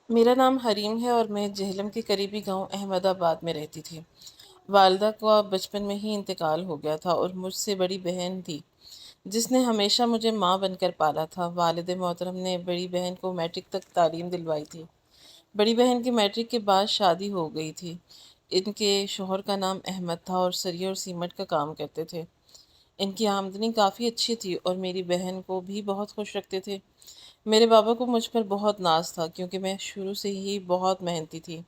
میرا نام حریم ہے اور میں جہلم کے قریبی گاؤں احمد آباد میں رہتی تھی۔ والدہ کا بچپن میں ہی انتقال ہو گیا تھا اور مجھ سے بڑی بہن تھی جس نے ہمیشہ مجھے ماں بن کر پالا تھا۔ والد محترم نے بڑی بہن کو میٹرک تک تعلیم دلوائی تھی۔ بڑی بہن کی میٹرک کے بعد شادی ہو گئی تھی۔ ان کے شوہر کا نام احمد تھا اور سریے اور سیمنٹ کا کام کرتے تھے۔ ان کی آمدنی کافی اچھی تھی اور میری بہن کو بھی بہت خوش رکھتے تھے۔ میرے بابا کو مجھ پر بہت ناز تھا کیونکہ میں شروع سے ہی بہت محنتی تھی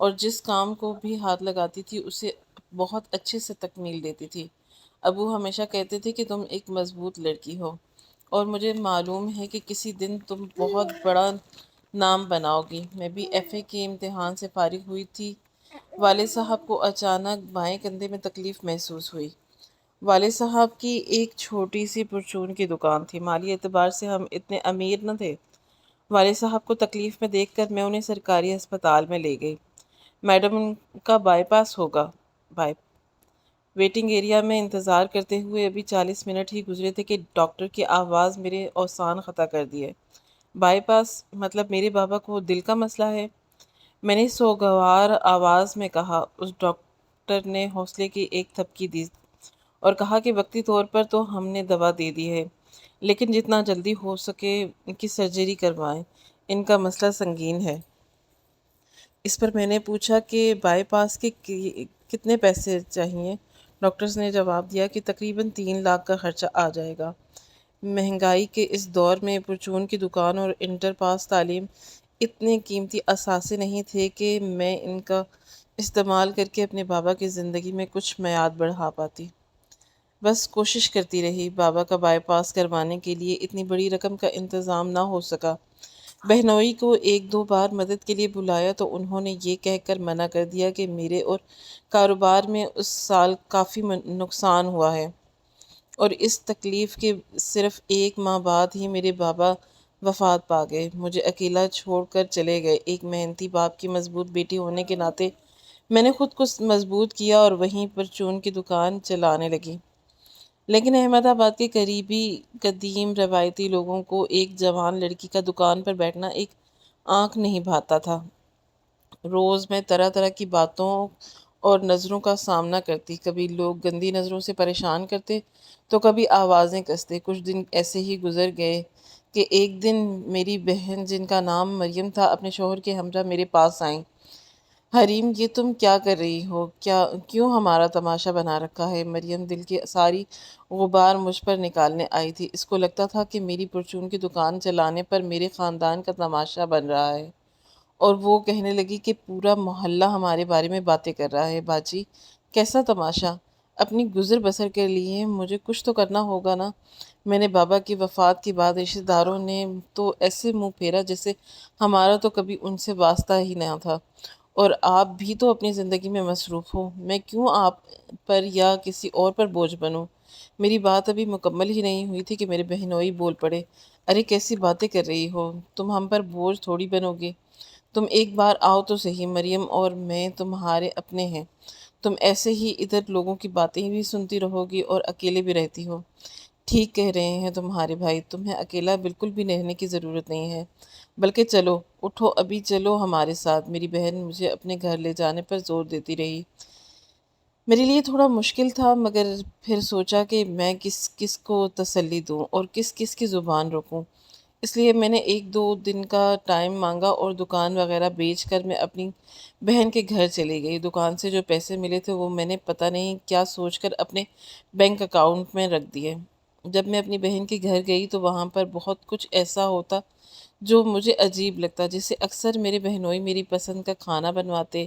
اور جس کام کو بھی ہاتھ لگاتی تھی اسے بہت اچھے سے تکمیل دیتی تھی۔ ابو ہمیشہ کہتے تھے کہ تم ایک مضبوط لڑکی ہو اور مجھے معلوم ہے کہ کسی دن تم بہت بڑا نام بناؤ گی۔ میں بھی ایف اے کے امتحان سے فارغ ہوئی تھی۔ والد صاحب کو اچانک بائیں کندھے میں تکلیف محسوس ہوئی۔ والد صاحب کی ایک چھوٹی سی پرچون کی دکان تھی۔ مالی اعتبار سے ہم اتنے امیر نہ تھے۔ والد صاحب کو تکلیف میں دیکھ کر میں انہیں سرکاری ہسپتال میں لے گئی۔ میڈم ان کا بائی پاس ہوگا۔ بائی ویٹنگ ایریا میں انتظار کرتے ہوئے ابھی 40 منٹ ہی گزرے تھے کہ ڈاکٹر کی آواز میرے اوسان خطا کر دیے۔ بائی پاس مطلب میرے بابا کو دل کا مسئلہ ہے؟ میں نے سوگوار آواز میں کہا۔ اس ڈاکٹر نے حوصلے کی ایک تھپکی دی اور کہا کہ وقتی طور پر تو ہم نے دوا دے دی ہے لیکن جتنا جلدی ہو سکے ان کی سرجری کروائیں، ان کا مسئلہ سنگین ہے۔ اس پر میں نے پوچھا کہ بائی پاس کے کتنے پیسے چاہیے؟ ڈاکٹرز نے جواب دیا کہ تقریباً 3 لاکھ کا خرچہ آ جائے گا۔ مہنگائی کے اس دور میں پرچون کی دکان اور انٹر پاس تعلیم اتنے قیمتی اثاثے نہیں تھے کہ میں ان کا استعمال کر کے اپنے بابا کی زندگی میں کچھ میعاد بڑھا پاتی۔ بس کوشش کرتی رہی۔ بابا کا بائی پاس کروانے کے لیے اتنی بڑی رقم کا انتظام نہ ہو سکا۔ بہنوئی کو 1-2 بار مدد کے لیے بلایا تو انہوں نے یہ کہہ کر منع کر دیا کہ میرے اور کاروبار میں اس سال کافی نقصان ہوا ہے اور اس تکلیف کے صرف 1 ماہ بعد ہی میرے بابا وفات پا گئے۔ مجھے اکیلا چھوڑ کر چلے گئے۔ ایک محنتی باپ کی مضبوط بیٹی ہونے کے ناطے میں نے خود کو مضبوط کیا اور وہیں پر چون کی دکان چلانے لگی۔ لیکن احمد آباد کے قریبی قدیم روایتی لوگوں کو ایک جوان لڑکی کا دکان پر بیٹھنا ایک آنکھ نہیں بھاتا تھا۔ روز میں طرح طرح کی باتوں اور نظروں کا سامنا کرتی۔ کبھی لوگ گندی نظروں سے پریشان کرتے تو کبھی آوازیں کستے۔ کچھ دن ایسے ہی گزر گئے کہ ایک دن میری بہن جن کا نام مریم تھا اپنے شوہر کے ہمراہ میرے پاس آئیں۔ حریم، یہ تم کیا کر رہی ہو؟ کیوں ہمارا تماشا بنا رکھا ہے؟ مریم دل کی ساری غبار مجھ پر نکالنے آئی تھی۔ اس کو لگتا تھا کہ میری پرچون کی دکان چلانے پر میرے خاندان کا تماشا بن رہا ہے اور وہ کہنے لگی کہ پورا محلہ ہمارے بارے میں باتیں کر رہا ہے۔ باجی، کیسا تماشا؟ اپنی گزر بسر کے لیے مجھے کچھ تو کرنا ہوگا نا۔ میں نے بابا کی وفات کے بعد رشتہ داروں نے تو ایسے منہ پھیرا جیسے ہمارا تو کبھی ان سے واسطہ ہی نہ تھا، اور آپ بھی تو اپنی زندگی میں مصروف ہو۔ میں کیوں آپ پر یا کسی اور پر بوجھ بنوں؟ میری بات ابھی مکمل ہی نہیں ہوئی تھی کہ میرے بہنوئی بول پڑے۔ ارے کیسی باتیں کر رہی ہو؟ تم ہم پر بوجھ تھوڑی بنو گے۔ تم ایک بار آؤ تو صحیح، مریم اور میں تمہارے اپنے ہیں۔ تم ایسے ہی ادھر لوگوں کی باتیں بھی سنتی رہو گی اور اکیلے بھی رہتی ہو۔ ٹھیک کہہ رہے ہیں تمہارے بھائی، تمہیں اکیلا بالکل بھی رہنے کی ضرورت نہیں ہے، بلکہ چلو اٹھو، ابھی چلو ہمارے ساتھ۔ میری بہن مجھے اپنے گھر لے جانے پر زور دیتی رہی۔ میرے لیے تھوڑا مشکل تھا مگر پھر سوچا کہ میں کس کس کو تسلی دوں اور کس کس کی زبان روکوں، اس لیے میں نے 1-2 دن کا ٹائم مانگا اور دکان وغیرہ بیچ کر میں اپنی بہن کے گھر چلی گئی۔ دکان سے جو پیسے ملے تھے وہ میں نے پتہ نہیں کیا سوچ کر اپنے بینک اکاؤنٹ میں رکھ دیے۔ جب میں اپنی بہن کے گھر گئی تو وہاں پر بہت کچھ ایسا ہوتا جو مجھے عجیب لگتا، جیسے اکثر میرے بہنوئی میری پسند کا کھانا بنواتے۔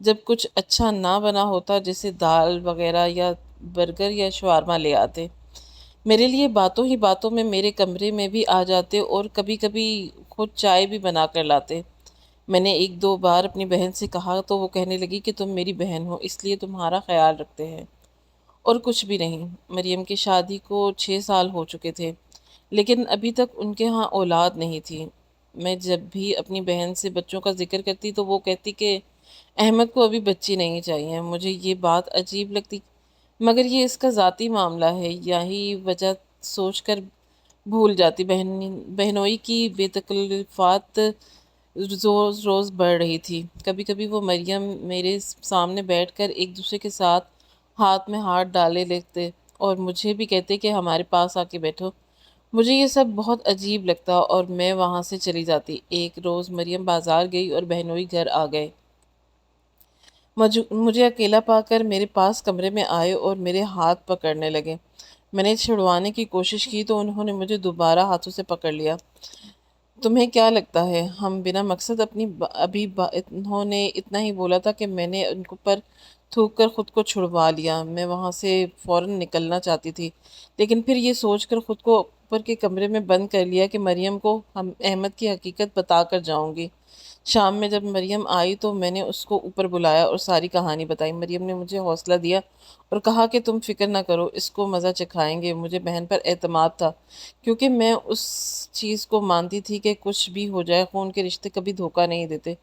جب کچھ اچھا نہ بنا ہوتا جیسے دال وغیرہ یا برگر یا شاورما لے آتے۔ میرے لیے باتوں ہی باتوں میں میرے کمرے میں بھی آ جاتے اور کبھی کبھی خود چائے بھی بنا کر لاتے۔ میں نے 1-2 بار اپنی بہن سے کہا تو وہ کہنے لگی کہ تم میری بہن ہو اس لیے تمہارا خیال رکھتے ہیں، اور کچھ بھی نہیں۔ مریم کی شادی کو 6 سال ہو چکے تھے لیکن ابھی تک ان کے ہاں اولاد نہیں تھی۔ میں جب بھی اپنی بہن سے بچوں کا ذکر کرتی تو وہ کہتی کہ احمد کو ابھی بچی نہیں چاہیے۔ مجھے یہ بات عجیب لگتی مگر یہ اس کا ذاتی معاملہ ہے، یہی وجہ سوچ کر بھول جاتی۔ بہنوئی کی بے تکلفات روز روز بڑھ رہی تھی۔ کبھی کبھی وہ مریم میرے سامنے بیٹھ کر ایک دوسرے کے ساتھ ہاتھ میں ہاتھ ڈالے لیتے اور مجھے بھی کہتے کہ ہمارے پاس آ کے بیٹھو۔ مجھے یہ سب بہت عجیب لگتا اور میں وہاں سے چلی جاتی۔ ایک روز مریم بازار گئی اور بہنوئی گھر آ گئے۔ مجھے اکیلا پا کر میرے پاس کمرے میں آئے اور میرے ہاتھ پکڑنے لگے۔ میں نے چھڑوانے کی کوشش کی تو انہوں نے مجھے دوبارہ ہاتھوں سے پکڑ لیا۔ تمہیں کیا لگتا ہے ہم بنا مقصد انہوں نے اتنا ہی بولا تھا کہ میں نے ان کو پر تھوک کر خود کو چھڑوا لیا۔ میں وہاں سے فوراً نکلنا چاہتی تھی، لیکن پھر یہ سوچ کر خود کو اوپر کے کمرے میں بند کر لیا کہ مریم کو احمد کی حقیقت بتا کر جاؤں گی۔ شام میں جب مریم آئی تو میں نے اس کو اوپر بلایا اور ساری کہانی بتائی۔ مریم نے مجھے حوصلہ دیا اور کہا کہ تم فکر نہ کرو، اس کو مزہ چکھائیں گے۔ مجھے بہن پر اعتماد تھا کیونکہ میں اس چیز کو مانتی تھی کہ کچھ بھی ہو جائے خون کے رشتے کبھی دھوکہ نہیں دیتے۔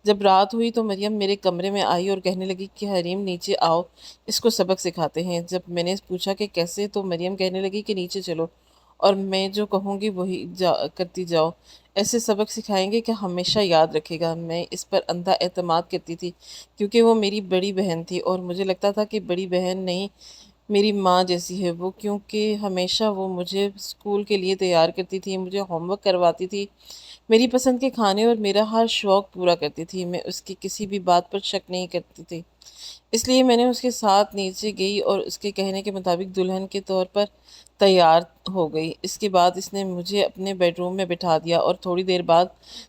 جب رات ہوئی تو مریم میرے کمرے میں آئی اور کہنے لگی کہ حریم نیچے آؤ، اس کو سبق سکھاتے ہیں۔ جب میں نے پوچھا کہ کیسے تو مریم کہنے لگی کہ نیچے چلو اور میں جو کہوں گی وہی کرتی جاؤ، ایسے سبق سکھائیں گے کہ ہمیشہ یاد رکھے گا۔ میں اس پر اندھا اعتماد کرتی تھی کیونکہ وہ میری بڑی بہن تھی اور مجھے لگتا تھا کہ بڑی بہن نہیں میری ماں جیسی ہے وہ، کیونکہ ہمیشہ وہ مجھے اسکول کے لیے تیار کرتی تھی، مجھے ہوم ورک کرواتی تھی، میری پسند کے کھانے اور میرا ہر شوق پورا کرتی تھی۔ میں اس کی کسی بھی بات پر شک نہیں کرتی تھی، اس لیے میں نے اس کے ساتھ نیچے گئی اور اس کے کہنے کے مطابق دلہن کے طور پر تیار ہو گئی۔ اس کے بعد اس نے مجھے اپنے بیڈ روم میں بٹھا دیا اور تھوڑی دیر بعد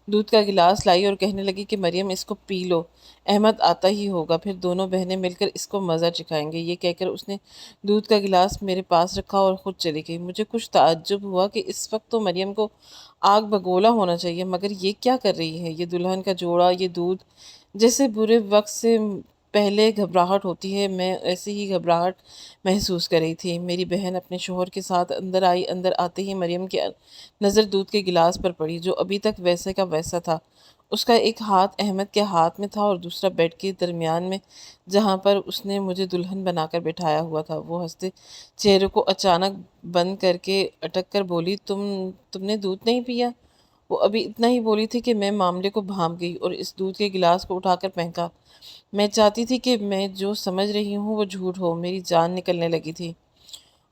دودھ کا گلاس لائی اور کہنے لگی کہ مریم اس کو پی لو، احمد آتا ہی ہوگا، پھر دونوں بہنیں مل کر اس کو مزہ چکھائیں گے۔ یہ کہہ کر اس نے دودھ کا گلاس میرے پاس رکھا اور خود چلی گئی۔ مجھے کچھ تعجب ہوا کہ اس وقت تو مریم کو آگ بگولا ہونا چاہیے، مگر یہ کیا کر رہی ہے؟ یہ دلہن کا جوڑا، یہ دودھ، جیسے برے وقت سے پہلے گھبراہٹ ہوتی ہے، میں ایسی ہی گھبراہٹ محسوس کر رہی تھی۔ میری بہن اپنے شوہر کے ساتھ اندر آئی۔ اندر آتے ہی مریم کی نظر دودھ کے گلاس پر پڑی جو ابھی تک ویسے کا ویسا تھا۔ اس کا ایک ہاتھ احمد کے ہاتھ میں تھا اور دوسرا بیڈ کے درمیان میں جہاں پر اس نے مجھے دلہن بنا کر بٹھایا ہوا تھا۔ وہ ہنستے چہرے کو اچانک بند کر کے اٹک کر بولی، تم نے دودھ نہیں پیا؟ وہ ابھی اتنا ہی بولی تھی کہ میں معاملے کو بھانپ گئی اور اس دودھ کے گلاس کو اٹھا کر پھینکا۔ میں چاہتی تھی کہ میں جو سمجھ رہی ہوں وہ جھوٹ ہو۔ میری جان نکلنے لگی تھی۔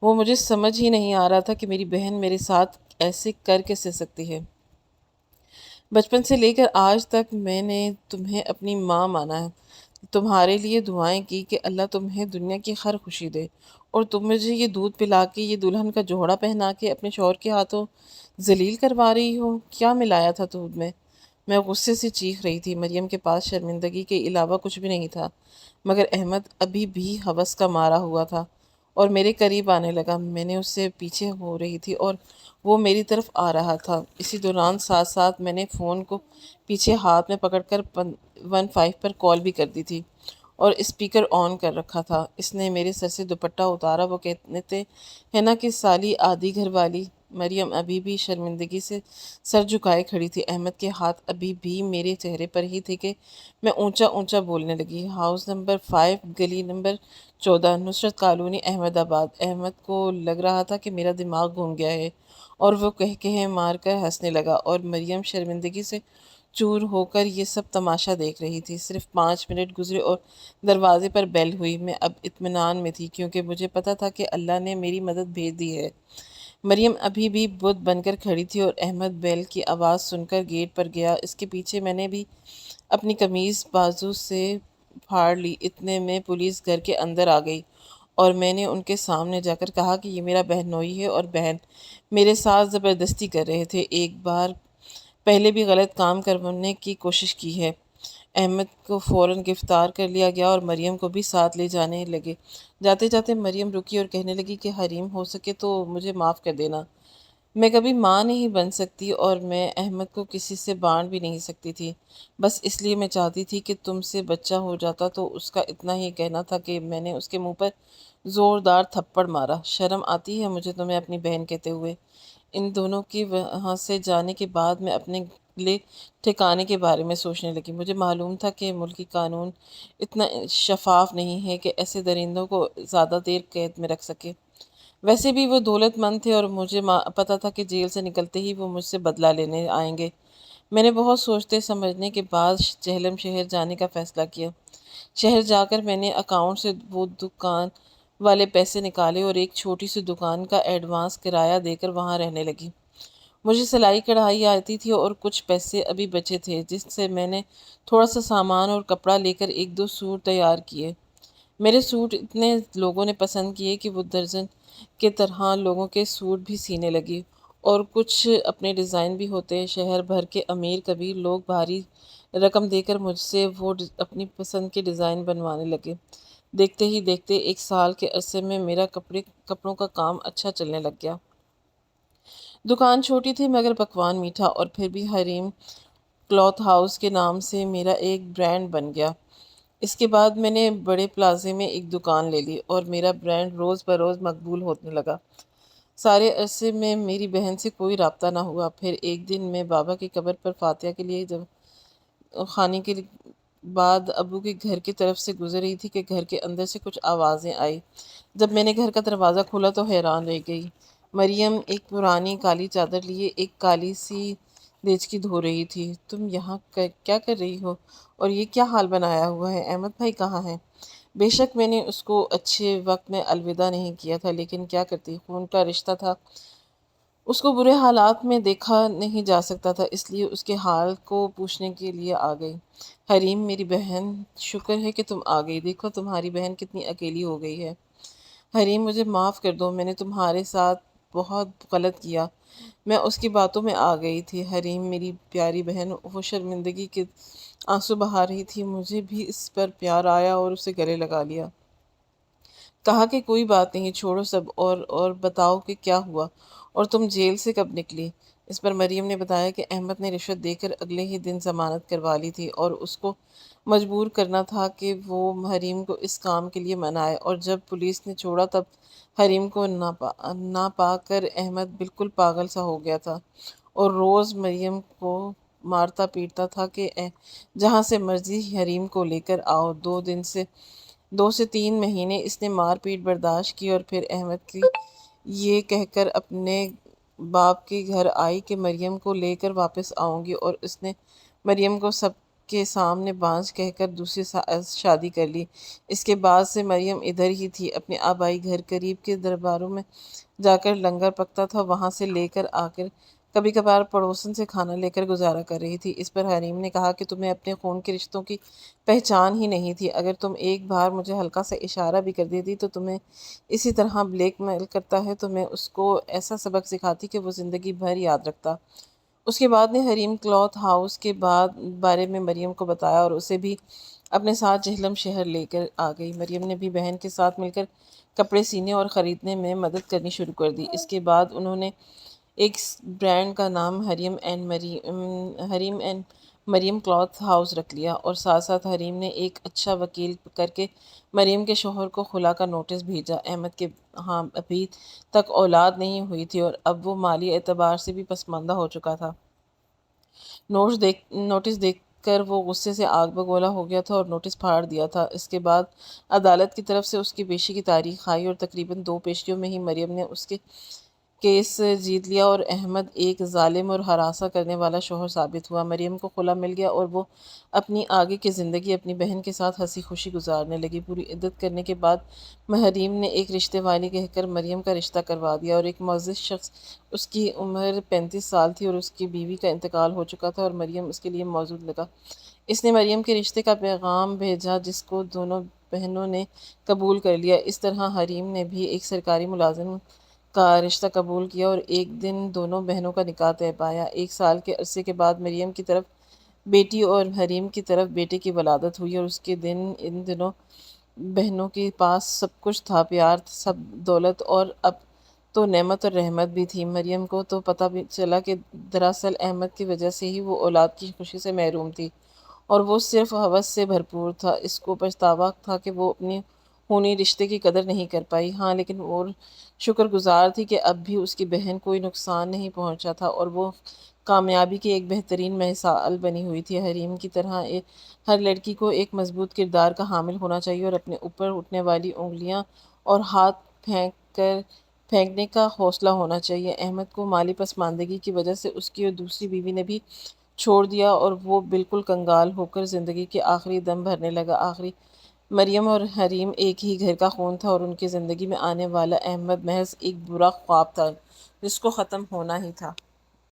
وہ مجھے سمجھ ہی نہیں آ رہا تھا کہ میری بہن میرے ساتھ ایسے کر کیسے سکتی ہے۔ بچپن سے لے کر آج تک میں نے تمہیں اپنی ماں مانا ہے، تمہارے لیے دعائیں کی کہ اللہ تمہیں دنیا کی ہر خوشی دے، اور تم مجھے یہ دودھ پلا کے، یہ دلہن کا جوڑا پہنا کے اپنے شوہر کے ہاتھوں ذلیل کروا رہی ہو۔ کیا ملایا تھا دودھ میں؟ میں غصے سے چیخ رہی تھی۔ مریم کے پاس شرمندگی کے علاوہ کچھ بھی نہیں تھا، مگر احمد ابھی بھی ہوس کا مارا ہوا تھا اور میرے قریب آنے لگا۔ میں نے اس سے پیچھے ہو رہی تھی اور وہ میری طرف آ رہا تھا۔ اسی دوران ساتھ ساتھ میں نے فون کو پیچھے ہاتھ میں پکڑ کر 15 پر کال بھی کر دی تھی اور اسپیکر آن کر رکھا تھا۔ اس نے میرے سر سے دوپٹہ اتارا۔ وہ کہتے ہیں نا کہ سالی آدھی گھر والی۔ مریم ابھی بھی شرمندگی سے سر جھکائے کھڑی تھی۔ احمد کے ہاتھ ابھی بھی میرے چہرے پر ہی تھے کہ میں اونچا اونچا بولنے لگی، ہاؤس نمبر 5، گلی نمبر 14، نصرت کالونی، احمد آباد۔ احمد کو لگ رہا تھا کہ میرا دماغ گھوم گیا ہے اور وہ کہے مار کر ہنسنے لگا، اور مریم شرمندگی سے چور ہو کر یہ سب تماشا دیکھ رہی تھی۔ صرف 5 منٹ گزرے اور دروازے پر بیل ہوئی۔ میں اب اطمینان میں تھی کیونکہ مجھے پتا تھا کہ اللہ نے میری مدد بھیج دی ہے۔ مریم ابھی بھی بت بن کر کھڑی تھی اور احمد بیل کی آواز سن کر گیٹ پر گیا۔ اس کے پیچھے میں نے بھی اپنی قمیض بازو سے پھاڑ لی۔ اتنے میں پولیس گھر کے اندر آ گئی اور میں نے ان کے سامنے جا کر کہا کہ یہ میرا بہنوئی ہے اور بہن میرے ساتھ زبردستی کر رہے تھے، ایک بار پہلے بھی غلط کام کرنے کی کوشش کی ہے۔ احمد کو فوراً گرفتار کر لیا گیا اور مریم کو بھی ساتھ لے جانے لگے۔ جاتے جاتے مریم رکی اور کہنے لگی کہ حریم ہو سکے تو مجھے معاف کر دینا، میں کبھی ماں نہیں بن سکتی اور میں احمد کو کسی سے بانٹ بھی نہیں سکتی تھی، بس اس لیے میں چاہتی تھی کہ تم سے بچہ ہو جاتا تو اس کا اتنا ہی کہنا تھا کہ میں نے اس کے منہ پر زوردار تھپڑ مارا۔ شرم آتی ہے مجھے تمہیں اپنی بہن کہتے ہوئے۔ ان دونوں کی وہاں سے جانے کے بعد میں اپنے گلے ٹھکانے کے بارے میں سوچنے لگی۔ مجھے معلوم تھا کہ ملکی قانون اتنا شفاف نہیں ہے کہ ایسے درندوں کو زیادہ دیر قید میں رکھ سکے۔ ویسے بھی وہ دولت مند تھے اور مجھے پتا تھا کہ جیل سے نکلتے ہی وہ مجھ سے بدلہ لینے آئیں گے۔ میں نے بہت سوچتے سمجھنے کے بعد جہلم شہر جانے کا فیصلہ کیا۔ شہر جا کر میں نے اکاؤنٹ سے وہ دکان والے پیسے نکالے اور ایک چھوٹی سی دکان کا ایڈوانس کرایہ دے کر وہاں رہنے لگی۔ مجھے سلائی کڑھائی آتی تھی اور کچھ پیسے ابھی بچے تھے جس سے میں نے تھوڑا سا سامان اور کپڑا لے کر ایک دو سوٹ تیار کیے۔ میرے سوٹ اتنے لوگوں نے پسند کیے کہ وہ درجن کے طرح لوگوں کے سوٹ بھی سینے لگی، اور کچھ اپنے ڈیزائن بھی ہوتے۔ شہر بھر کے امیر کبیر لوگ بھاری رقم دے کر مجھ سے وہ اپنی پسند کے ڈیزائن بنوانے لگے۔ دیکھتے ہی دیکھتے 1 سال کے عرصے میں میرا کپڑوں کا کام اچھا چلنے لگ گیا۔ دکان چھوٹی تھی مگر پکوان میٹھا، اور پھر بھی حریم کلاتھ ہاؤس کے نام سے میرا ایک برانڈ بن گیا۔ اس کے بعد میں نے بڑے پلازے میں ایک دکان لے لی اور میرا برانڈ روز بروز مقبول ہونے لگا۔ سارے عرصے میں میری بہن سے کوئی رابطہ نہ ہوا۔ پھر ایک دن میں بابا کی قبر پر فاتحہ کے لیے جب خانے کے بعد ابو کے گھر کی طرف سے گزر رہی تھی کہ گھر کے اندر سے کچھ آوازیں آئی۔ جب میں نے گھر کا دروازہ کھولا تو حیران رہ گئی۔ مریم ایک پرانی کالی چادر لیے ایک کالی سی دیچکی دھو رہی تھی۔ تم یہاں کیا کر رہی ہو اور یہ کیا حال بنایا ہوا ہے؟ احمد بھائی کہاں ہیں؟ بے شک میں نے اس کو اچھے وقت میں الوداع نہیں کیا تھا، لیکن کیا کرتی، خون کا رشتہ تھا، اس کو برے حالات میں دیکھا نہیں جا سکتا تھا، اس لیے اس کے حال کو پوچھنے کے لیے آ گئی۔ حریم میری بہن، شکر ہے کہ تم آ گئی، دیکھو تمہاری بہن کتنی اکیلی ہو گئی ہے۔ حریم مجھے معاف کر دو، میں نے تمہارے ساتھ بہت غلط کیا، میں اس کی باتوں میں آ گئی تھی۔ حریم میری پیاری بہن، وہ شرمندگی کے آنسو بہا رہی تھی۔ مجھے بھی اس پر پیار آیا اور اسے گلے لگا لیا۔ کہا کہ کوئی بات نہیں، چھوڑو سب، اور بتاؤ کہ کیا ہوا، اور تم جیل سے کب نکلی؟ اس پر مریم نے بتایا کہ احمد نے رشوت دے کر اگلے ہی دن ضمانت کروا لی تھی اور اس کو مجبور کرنا تھا کہ وہ حریم کو اس کام کے لیے منائے، اور جب پولیس نے چھوڑا تب حریم کو نہ پا کر احمد بالکل پاگل سا ہو گیا تھا اور روز مریم کو مارتا پیٹتا تھا کہ جہاں سے مرضی حریم کو لے کر آؤ۔ 2 سے 3 مہینے اس نے مار پیٹ برداشت کی اور پھر احمد کی یہ کہہ کر اپنے باپ کے گھر آئی کہ مریم کو لے کر واپس آؤں گی، اور اس نے مریم کو سب کے سامنے بانجھ کہہ کر دوسری شادی کر لی۔ اس کے بعد سے مریم ادھر ہی تھی، اپنے آبائی گھر قریب کے درباروں میں جا کر لنگر پکتا تھا، وہاں سے لے کر آ کر کبھی کبھار پڑوسن سے کھانا لے کر گزارا کر رہی تھی۔ اس پر حریم نے کہا کہ تمہیں اپنے خون کے رشتوں کی پہچان ہی نہیں تھی، اگر تم ایک بار مجھے ہلکا سا اشارہ بھی کر دیتی تو تمہیں اسی طرح بلیک میل کرتا ہے تو میں اس کو ایسا سبق سکھاتی کہ وہ زندگی بھر یاد رکھتا۔ اس کے بعد نے حریم کلاتھ ہاؤس کے بارے میں مریم کو بتایا اور اسے بھی اپنے ساتھ جہلم شہر لے کر آ گئی۔ مریم نے بھی بہن کے ساتھ مل کر کپڑے سینے اور خریدنے میں مدد کرنی شروع کر دی۔ اس کے بعد انہوں نے ایک برانڈ کا نام حریم اینڈ مریم کلاتھ ہاؤس رکھ لیا، اور ساتھ ساتھ حریم نے ایک اچھا وکیل کر کے مریم کے شوہر کو خلا کا نوٹس بھیجا۔ احمد کے ہاں ابھی تک اولاد نہیں ہوئی تھی اور اب وہ مالی اعتبار سے بھی پسماندہ ہو چکا تھا۔ نوٹس دیکھ کر وہ غصے سے آگ بگولا ہو گیا تھا اور نوٹس پھاڑ دیا تھا۔ اس کے بعد عدالت کی طرف سے اس کی پیشی کی تاریخ آئی اور تقریباً 2 پیشیوں میں ہی مریم نے اس کے کیس جیت لیا اور احمد ایک ظالم اور ہراساں کرنے والا شوہر ثابت ہوا۔ مریم کو خلا مل گیا اور وہ اپنی آگے کی زندگی اپنی بہن کے ساتھ ہنسی خوشی گزارنے لگی۔ پوری عدت کرنے کے بعد حریم نے ایک رشتے والی کہہ کر مریم کا رشتہ کروا دیا، اور ایک معزز شخص، اس کی عمر 35 سال تھی اور اس کی بیوی کا انتقال ہو چکا تھا اور مریم اس کے لیے موجود لگا۔ اس نے مریم کے رشتے کا پیغام بھیجا جس کو دونوں بہنوں نے قبول کر لیا۔ اس طرح حریم نے بھی ایک سرکاری ملازم کا رشتہ قبول کیا اور ایک دن دونوں بہنوں کا نکاح طے پایا۔ 1 سال کے عرصے کے بعد مریم کی طرف بیٹی اور حریم کی طرف بیٹے کی ولادت ہوئی، اور اس کے دن ان دونوں بہنوں کے پاس سب کچھ تھا، پیار، سب دولت، اور اب تو نعمت اور رحمت بھی تھی۔ مریم کو تو پتہ بھی چلا کہ دراصل احمد کی وجہ سے ہی وہ اولاد کی خوشی سے محروم تھی اور وہ صرف ہوس سے بھرپور تھا۔ اس کو پچھتاوا تھا کہ وہ اپنی خونی رشتے کی قدر نہیں کر پائی، ہاں لیکن وہ شکر گزار تھی کہ اب بھی اس کی بہن کوئی نقصان نہیں پہنچا تھا اور وہ کامیابی کی ایک بہترین مثال بنی ہوئی تھی۔ حریم کی طرح ہر لڑکی کو ایک مضبوط کردار کا حامل ہونا چاہیے اور اپنے اوپر اٹھنے والی انگلیاں اور ہاتھ پھینکنے کا حوصلہ ہونا چاہیے۔ احمد کو مالی پسماندگی کی وجہ سے اس کی اور دوسری بیوی نے بھی چھوڑ دیا اور وہ بالکل کنگال ہو کر زندگی کے آخری دم بھرنے لگا۔ آخری مریم اور حریم ایک ہی گھر کا خون تھا اور ان کی زندگی میں آنے والا احمد محض ایک برا خواب تھا جس کو ختم ہونا ہی تھا۔